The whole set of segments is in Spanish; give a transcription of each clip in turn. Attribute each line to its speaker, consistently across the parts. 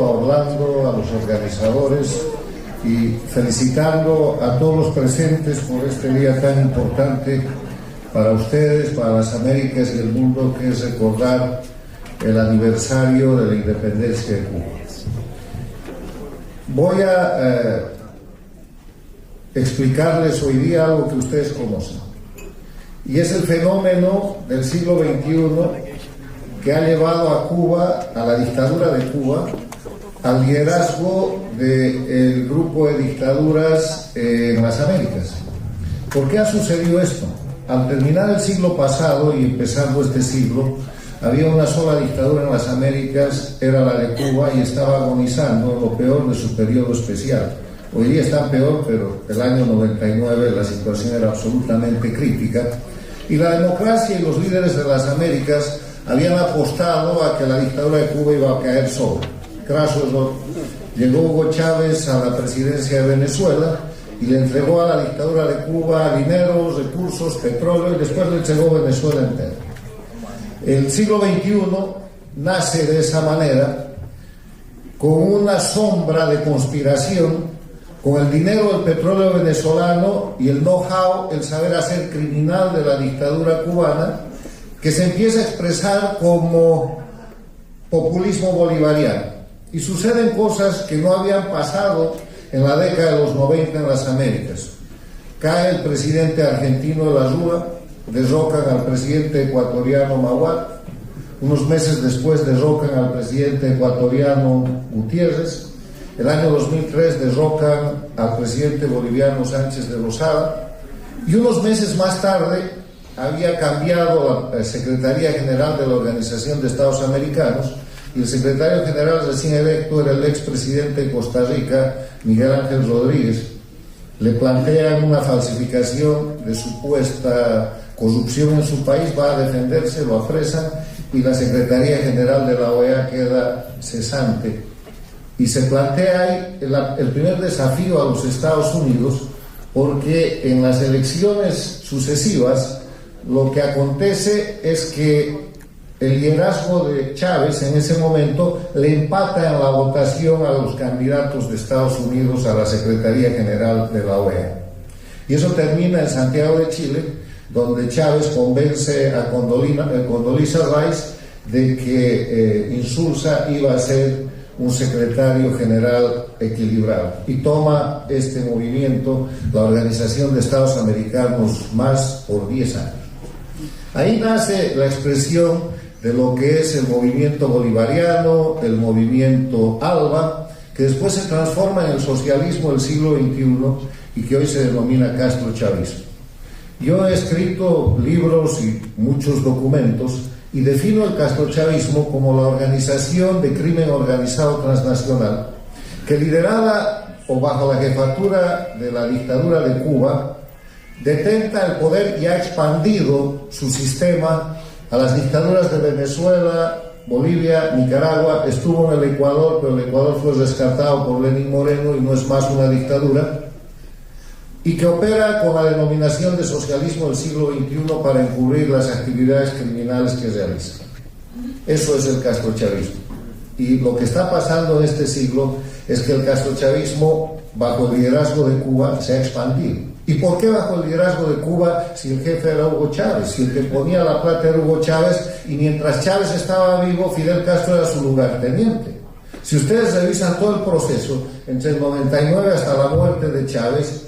Speaker 1: a Orlando, a los organizadores y felicitando a todos los presentes por este día tan importante para ustedes, para las Américas y el mundo, que es recordar el aniversario de la independencia de Cuba. Voy a explicarles hoy día algo que ustedes conocen, y es el fenómeno del siglo XXI que ha llevado a Cuba, a la dictadura de Cuba, al liderazgo del grupo de dictaduras en las Américas. ¿Por qué ha sucedido esto? Al terminar el siglo pasado y empezando este siglo, había una sola dictadura en las Américas, era la de Cuba, y estaba agonizando en lo peor de su periodo especial. Hoy día está peor, pero el año 99 la situación era absolutamente crítica, y la democracia y los líderes de las Américas habían apostado a que la dictadura de Cuba iba a caer sola. Llegó Hugo Chávez a la presidencia de Venezuela y le entregó a la dictadura de Cuba dinero, recursos, petróleo, y después le entregó Venezuela entera. El siglo XXI nace de esa manera, con una sombra de conspiración, con el dinero del petróleo venezolano y el know-how, el saber hacer criminal de la dictadura cubana, que se empieza a expresar como populismo bolivariano. Y suceden cosas que no habían pasado en la década de los 90 en las Américas. Cae el presidente argentino de la Rúa, derrocan al presidente ecuatoriano Mahuat, unos meses después derrocan al presidente ecuatoriano Gutiérrez, el año 2003 derrocan al presidente boliviano Sánchez de Lozada, y unos meses más tarde había cambiado la Secretaría General de la Organización de Estados Americanos, y el secretario general recién electo era el expresidente de Costa Rica, Miguel Ángel Rodríguez. Le plantean una falsificación de supuesta corrupción en su país, va a defenderse, lo apresan, y la Secretaría General de la OEA queda cesante. Y se plantea ahí el primer desafío a los Estados Unidos, porque en las elecciones sucesivas lo que acontece es que el liderazgo de Chávez en ese momento le empata en la votación a los candidatos de Estados Unidos a la Secretaría General de la OEA. Y eso termina en Santiago de Chile, donde Chávez convence a Condoleezza Rice de que Insulza iba a ser un secretario general equilibrado, y toma este movimiento la Organización de Estados Americanos más por 10 años. Ahí nace la expresión de lo que es el movimiento bolivariano, el movimiento ALBA, que después se transforma en el socialismo del siglo XXI y que hoy se denomina castrochavismo. Yo he escrito libros y muchos documentos y defino el castrochavismo como la organización de crimen organizado transnacional que, liderada o bajo la jefatura de la dictadura de Cuba, detenta el poder y ha expandido su sistema a las dictaduras de Venezuela, Bolivia, Nicaragua. Estuvo en el Ecuador, pero el Ecuador fue rescatado por Lenín Moreno y no es más una dictadura, y que opera con la denominación de socialismo del siglo XXI para encubrir las actividades criminales que realiza. Eso es el castrochavismo. Y lo que está pasando en este siglo es que el castrochavismo, bajo el liderazgo de Cuba, se ha expandido. ¿Y por qué bajo el liderazgo de Cuba si el jefe era Hugo Chávez? Si el que ponía la plata era Hugo Chávez, y mientras Chávez estaba vivo, Fidel Castro era su lugarteniente. Si ustedes revisan todo el proceso, entre el 99 hasta la muerte de Chávez,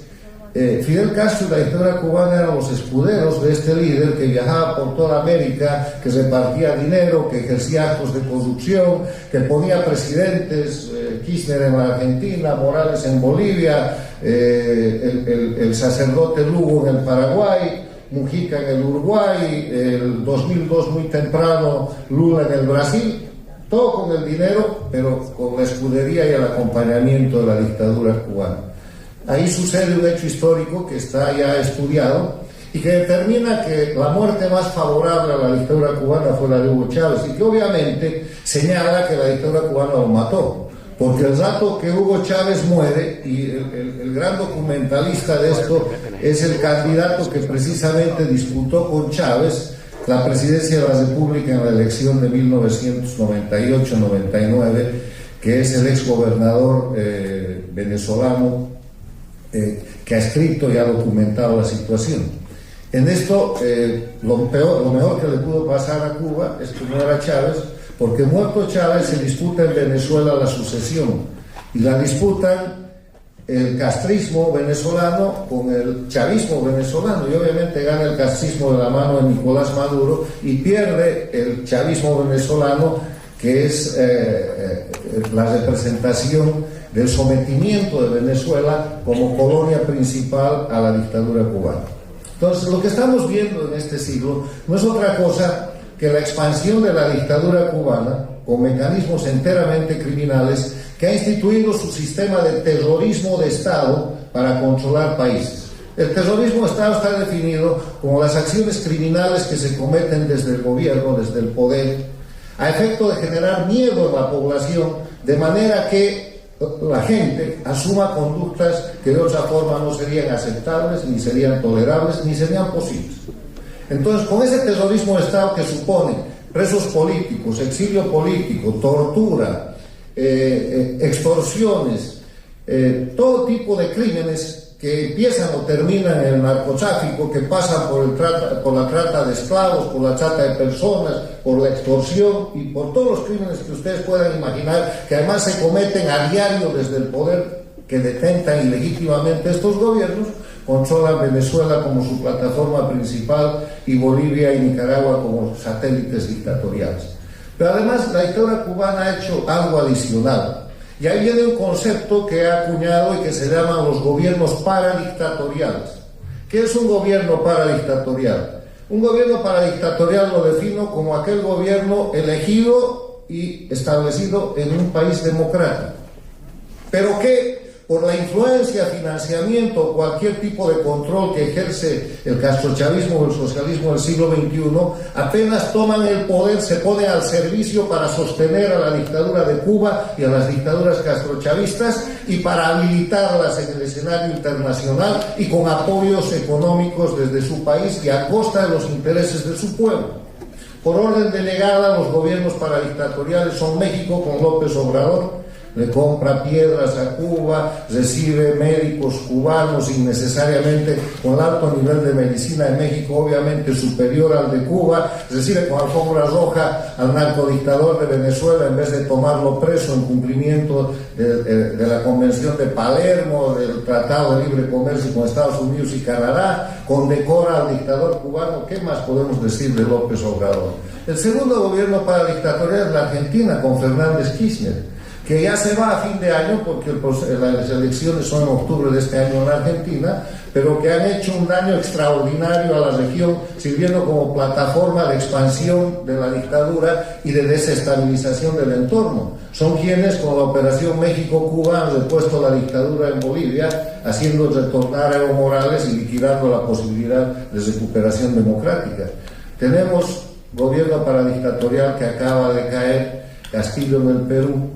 Speaker 1: Fidel Castro y la dictadura cubana eran los escuderos de este líder que viajaba por toda América, que repartía dinero, que ejercía actos de corrupción, que ponía presidentes, Kirchner en la Argentina, Morales en Bolivia, el sacerdote Lugo en el Paraguay, Mujica en el Uruguay, el 2002 muy temprano Lula en el Brasil, todo con el dinero, pero con la escudería y el acompañamiento de la dictadura cubana. Ahí sucede un hecho histórico que está ya estudiado y que determina que la muerte más favorable a la dictadura cubana fue la de Hugo Chávez, y que obviamente señala que la dictadura cubana lo mató, porque el rato que Hugo Chávez muere, y el gran documentalista de esto es el candidato que precisamente disputó con Chávez la presidencia de la República en la elección de 1998-99, que es el exgobernador venezolano que ha escrito y ha documentado la situación. En esto, lo mejor que le pudo pasar a Cuba es que no era Chávez, porque muerto Chávez se disputa en Venezuela la sucesión, y la disputan el castrismo venezolano con el chavismo venezolano, y obviamente gana el castrismo de la mano de Nicolás Maduro y pierde el chavismo venezolano, que es la representación del sometimiento de Venezuela como colonia principal a la dictadura cubana. Entonces, lo que estamos viendo en este siglo no es otra cosa que la expansión de la dictadura cubana con mecanismos enteramente criminales, que ha instituido su sistema de terrorismo de Estado para controlar países. El terrorismo de Estado está definido como las acciones criminales que se cometen desde el gobierno, desde el poder, a efecto de generar miedo en la población, de manera que la gente asuma conductas que de otra forma no serían aceptables, ni serían tolerables, ni serían posibles. Entonces, con ese terrorismo de Estado que supone presos políticos, exilio político, tortura, extorsiones, todo tipo de crímenes que empiezan o terminan en el narcotráfico, que pasan por la trata de esclavos, por la trata de personas, por la extorsión y por todos los crímenes que ustedes puedan imaginar, que además se cometen a diario desde el poder que detentan ilegítimamente estos gobiernos, controlan Venezuela como su plataforma principal y Bolivia y Nicaragua como satélites dictatoriales. Pero además la dictadura cubana ha hecho algo adicional, y ahí viene un concepto que ha acuñado y que se llama los gobiernos paradictatoriales. ¿Qué es un gobierno paradictatorial? Un gobierno paradictatorial lo defino como aquel gobierno elegido y establecido en un país democrático, pero que por la influencia, financiamiento o cualquier tipo de control que ejerce el castrochavismo o el socialismo del siglo XXI, apenas toman el poder, se pone al servicio para sostener a la dictadura de Cuba y a las dictaduras castrochavistas y para habilitarlas en el escenario internacional y con apoyos económicos desde su país y a costa de los intereses de su pueblo. Por orden delegada, los gobiernos paradictatoriales son México con López Obrador. Le compra piedras a Cuba, recibe médicos cubanos innecesariamente con el alto nivel de medicina de México, obviamente superior al de Cuba, recibe con alfombra roja al narcodictador de Venezuela en vez de tomarlo preso en cumplimiento de la Convención de Palermo, del Tratado de Libre Comercio con Estados Unidos y Canadá, condecora al dictador cubano. ¿Qué más podemos decir de López Obrador? El segundo gobierno paradictatorial es la Argentina con Fernández Kirchner, que ya se va a fin de año porque las elecciones son en octubre de este año en Argentina, pero que han hecho un daño extraordinario a la región, sirviendo como plataforma de expansión de la dictadura y de desestabilización del entorno. Son quienes, con la Operación México-Cuba, han repuesto la dictadura en Bolivia, haciendo retornar a Evo Morales y liquidando la posibilidad de recuperación democrática. Tenemos gobierno paradictatorial que acaba de caer, Castillo en el Perú,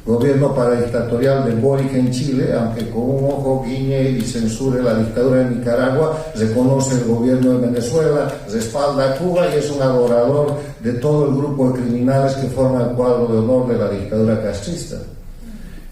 Speaker 1: gobierno paradictatorial de Boric en Chile, aunque con un ojo guiñe y censure la dictadura de Nicaragua, reconoce el gobierno de Venezuela, respalda a Cuba y es un adorador de todo el grupo de criminales que forma el cuadro de honor de la dictadura castrista.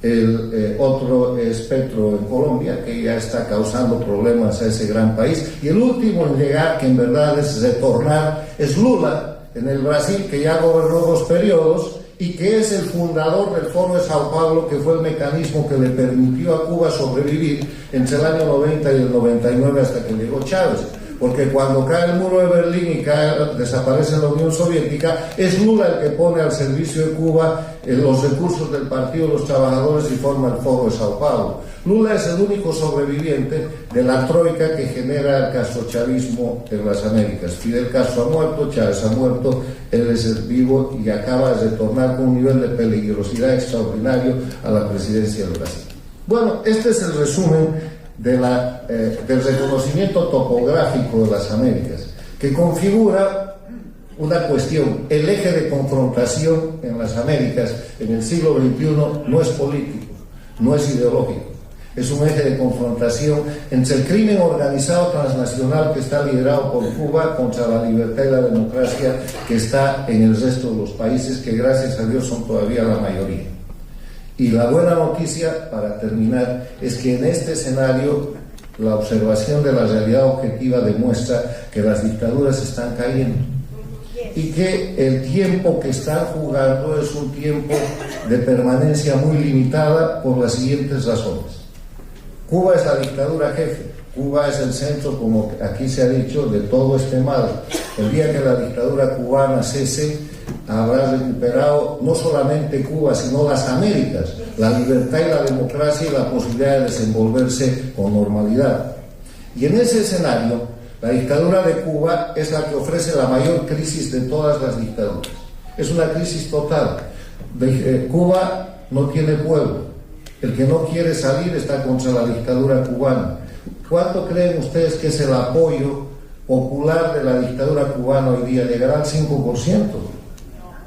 Speaker 1: El otro es Petro en Colombia, que ya está causando problemas a ese gran país. Y el último en llegar, que en verdad es retornar, es Lula en el Brasil, que ya gobernó 2 periodos y que es el fundador del Foro de Sao Paulo, que fue el mecanismo que le permitió a Cuba sobrevivir entre el año 90 y el 99 hasta que llegó Chávez. Porque cuando cae el muro de Berlín y desaparece la Unión Soviética, es Lula el que pone al servicio de Cuba los recursos del Partido de los Trabajadores y forma el Foro de Sao Paulo. Lula es el único sobreviviente de la troika que genera el castrochavismo en las Américas. Fidel Castro ha muerto, Chávez ha muerto, él es el vivo y acaba de retornar con un nivel de peligrosidad extraordinario a la presidencia del Brasil. Bueno, este es el resumen del reconocimiento topográfico de las Américas, que configura una cuestión. El eje de confrontación en las Américas en el siglo XXI no es político, no es ideológico, es un eje de confrontación entre el crimen organizado transnacional que está liderado por Cuba contra la libertad y la democracia que está en el resto de los países, que gracias a Dios son todavía la mayoría. Y la buena noticia, para terminar, es que en este escenario la observación de la realidad objetiva demuestra que las dictaduras están cayendo y que el tiempo que están jugando es un tiempo de permanencia muy limitada por las siguientes razones. Cuba es la dictadura jefe, Cuba es el centro, como aquí se ha dicho, de todo este mal. El día que la dictadura cubana cese, habrá recuperado no solamente Cuba, sino las Américas, la libertad y la democracia y la posibilidad de desenvolverse con normalidad. Y en ese escenario, la dictadura de Cuba es la que ofrece la mayor crisis de todas las dictaduras. Es una crisis total. Cuba no tiene pueblo. El que no quiere salir está contra la dictadura cubana. ¿Cuánto creen ustedes que es el apoyo popular de la dictadura cubana hoy día? ¿Llegará al 5%?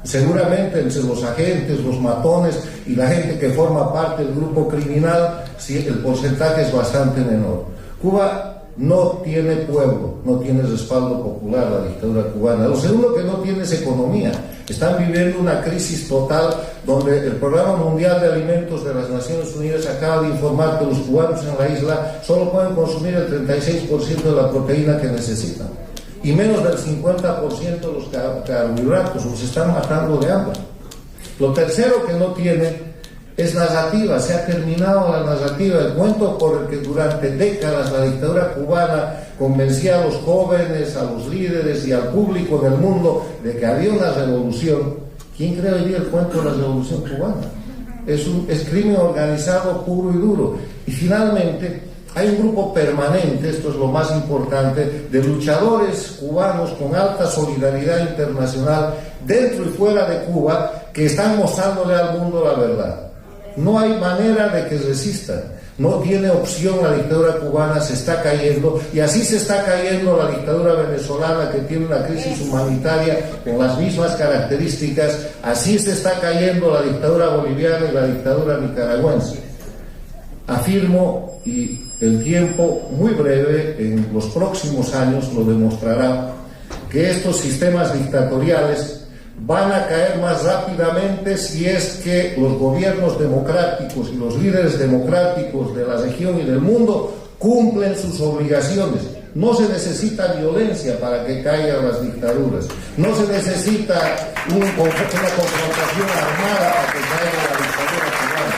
Speaker 1: Seguramente entre los agentes, los matones y la gente que forma parte del grupo criminal, sí, el porcentaje es bastante menor. Cuba no tiene pueblo, no tiene respaldo popular, la dictadura cubana. Lo segundo que no tiene es economía. Están viviendo una crisis total donde el Programa Mundial de Alimentos de las Naciones Unidas acaba de informar que los cubanos en la isla solo pueden consumir el 36% de la proteína que necesitan y menos del 50% de los carbohidratos. Los están matando de hambre. Lo tercero que no tiene es narrativa. Se ha terminado la narrativa, el cuento por el que durante décadas la dictadura cubana convencía a los jóvenes, a los líderes y al público en el mundo de que había una revolución. ¿Quién cree hoy día el cuento de la revolución cubana? Es crimen organizado puro y duro. Y finalmente hay un grupo permanente, esto es lo más importante, de luchadores cubanos con alta solidaridad internacional dentro y fuera de Cuba que están mostrándole al mundo la verdad. No hay manera de que resistan. No tiene opción la dictadura cubana, se está cayendo, y así se está cayendo la dictadura venezolana, que tiene una crisis humanitaria con las mismas características. Así se está cayendo la dictadura boliviana y la dictadura nicaragüense. Afirmo, y el tiempo muy breve, en los próximos años lo demostrará, que estos sistemas dictatoriales van a caer más rápidamente si es que los gobiernos democráticos y los líderes democráticos de la región y del mundo cumplen sus obligaciones. No se necesita violencia para que caigan las dictaduras. No se necesita una confrontación armada para que caiga la dictadura cubana.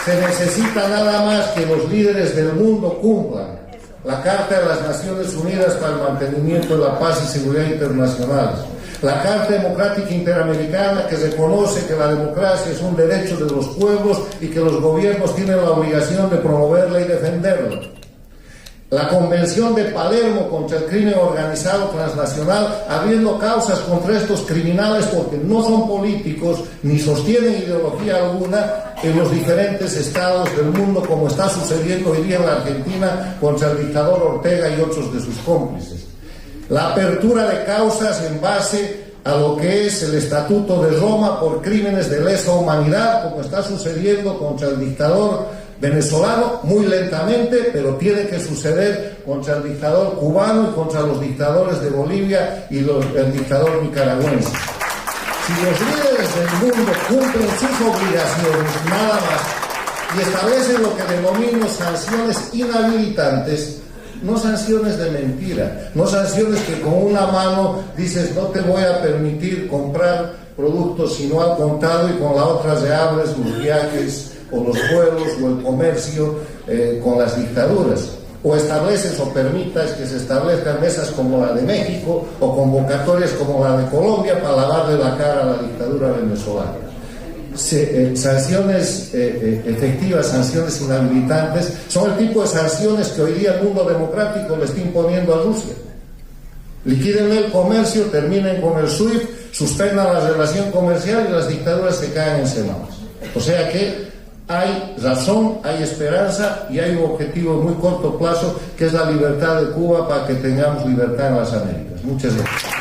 Speaker 1: Se necesita nada más que los líderes del mundo cumplan la Carta de las Naciones Unidas para el mantenimiento de la paz y seguridad internacionales, la Carta Democrática Interamericana, que reconoce que la democracia es un derecho de los pueblos y que los gobiernos tienen la obligación de promoverla y defenderla, la Convención de Palermo contra el crimen organizado transnacional, habiendo causas contra estos criminales porque no son políticos ni sostienen ideología alguna en los diferentes estados del mundo, como está sucediendo hoy día en la Argentina contra el dictador Ortega y otros de sus cómplices. La apertura de causas en base a lo que es el Estatuto de Roma por crímenes de lesa humanidad, como está sucediendo contra el dictador venezolano, muy lentamente, pero tiene que suceder contra el dictador cubano y contra los dictadores de Bolivia y el dictador nicaragüense. Si los líderes del mundo cumplen sus obligaciones, nada más, y establecen lo que denomino sanciones inhabilitantes, no sanciones de mentira, no sanciones que con una mano dices no te voy a permitir comprar productos sino al contado, y con la otra reabres los viajes o los vuelos o el comercio con las dictaduras, o estableces o permitas que se establezcan mesas como la de México o convocatorias como la de Colombia para lavarle la cara a la dictadura venezolana. Sanciones efectivas, sanciones inhabilitantes, son el tipo de sanciones que hoy día el mundo democrático le está imponiendo a Rusia. Liquídenle el comercio, terminen con el SWIFT, suspendan la relación comercial y las dictaduras se caen en semanas. O sea que hay razón, hay esperanza y hay un objetivo de muy corto plazo, que es la libertad de Cuba, para que tengamos libertad en las Américas. Muchas gracias.